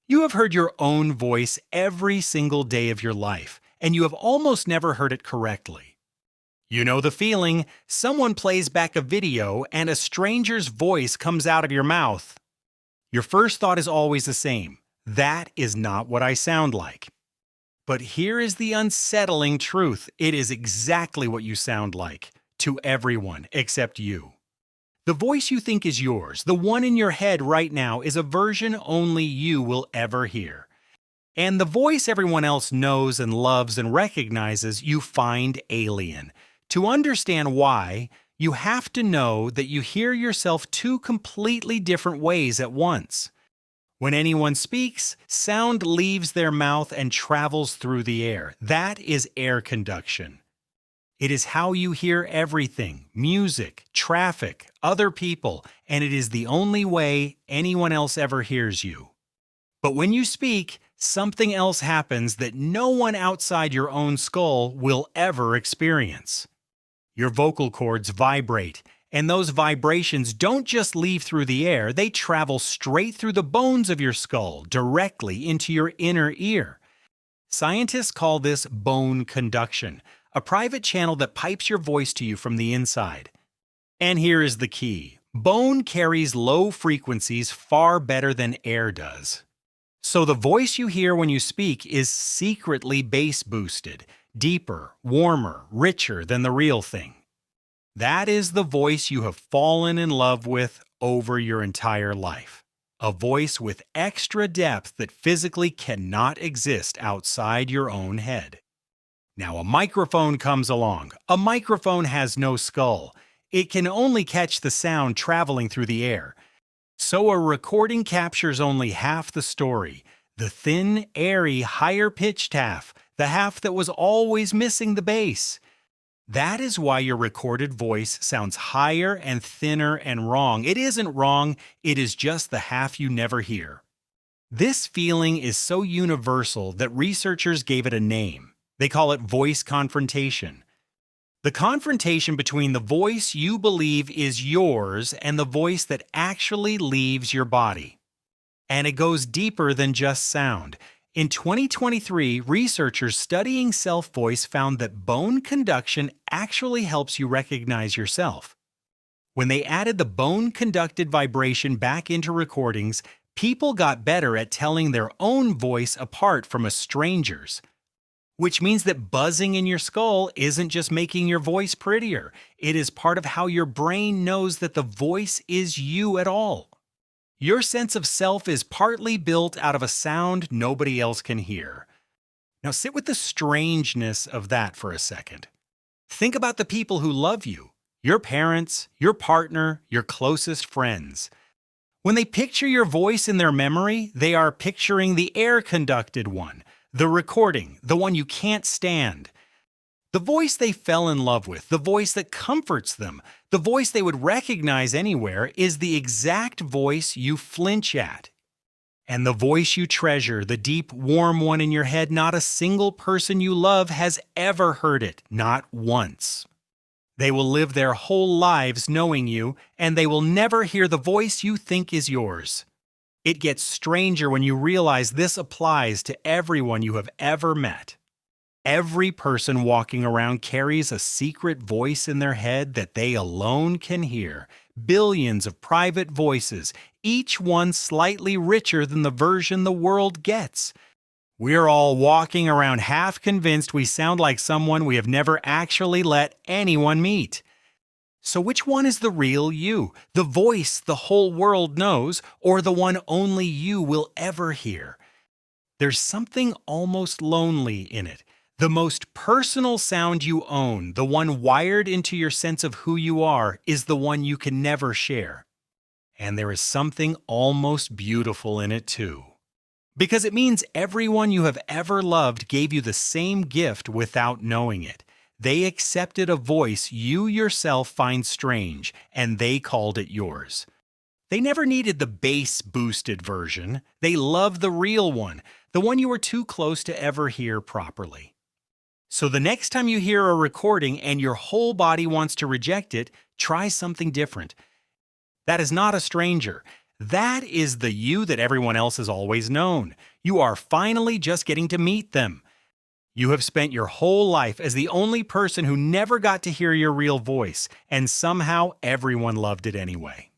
You have heard your own voice every single day of your life, and you have almost never heard it correctly. You know the feeling: someone plays back a video and a stranger's voice comes out of your mouth. Your first thought is always the same: that is not what I sound like. But here is the unsettling truth: it is exactly what you sound like, to everyone except you. The voice you think is yours, the one in your head right now, is a version only you will ever hear. And the voice everyone else knows and loves and recognizes, you find alien. To understand why, you have to know that you hear yourself two completely different ways at once. When anyone speaks, sound leaves their mouth and travels through the air. That is air conduction. It is how you hear everything: music, traffic, other people, and it is the only way anyone else ever hears you. But when you speak, something else happens that no one outside your own skull will ever experience. Your vocal cords vibrate, and those vibrations don't just leave through the air, they travel straight through the bones of your skull, directly into your inner ear. Scientists call this bone conduction, a private channel that pipes your voice to you from the inside. And here is the key: bone carries low frequencies far better than air does. So the voice you hear when you speak is secretly bass boosted, deeper, warmer, richer than the real thing. That is the voice you have fallen in love with over your entire life. A voice with extra depth that physically cannot exist outside your own head. Now a microphone comes along. A microphone has no skull. It can only catch the sound traveling through the air. So a recording captures only half the story: the thin, airy, higher-pitched half, the half that was always missing the bass. That is why your recorded voice sounds higher and thinner and wrong. It isn't wrong, it is just the half you never hear. This feeling is so universal that researchers gave it a name. They call it voice confrontation. The confrontation between the voice you believe is yours and the voice that actually leaves your body. And it goes deeper than just sound. In 2023, researchers studying self-voice found that bone conduction actually helps you recognize yourself. When they added the bone-conducted vibration back into recordings, people got better at telling their own voice apart from a stranger's. Which means that buzzing in your skull isn't just making your voice prettier. It is part of how your brain knows that the voice is you at all. Your sense of self is partly built out of a sound nobody else can hear. Now sit with the strangeness of that for a second. Think about the people who love you: your parents, your partner, your closest friends. When they picture your voice in their memory, they are picturing the air-conducted one, the recording, the one you can't stand. The voice they fell in love with, the voice that comforts them, the voice they would recognize anywhere, is the exact voice you flinch at. And the voice you treasure, the deep, warm one in your head, not a single person you love has ever heard it, not once. They will live their whole lives knowing you, and they will never hear the voice you think is yours. It gets stranger when you realize this applies to everyone you have ever met. Every person walking around carries a secret voice in their head that they alone can hear. Billions of private voices, each one slightly richer than the version the world gets. We're all walking around half convinced we sound like someone we have never actually let anyone meet. So which one is the real you? The voice the whole world knows, or the one only you will ever hear? There's something almost lonely in it. The most personal sound you own, the one wired into your sense of who you are, is the one you can never share. And there is something almost beautiful in it too. Because it means everyone you have ever loved gave you the same gift without knowing it. They accepted a voice you yourself find strange, and they called it yours. They never needed the bass-boosted version. They loved the real one, the one you were too close to ever hear properly. So the next time you hear a recording and your whole body wants to reject it, try something different. That is not a stranger. That is the you that everyone else has always known. You are finally just getting to meet them. You have spent your whole life as the only person who never got to hear your real voice, and somehow everyone loved it anyway.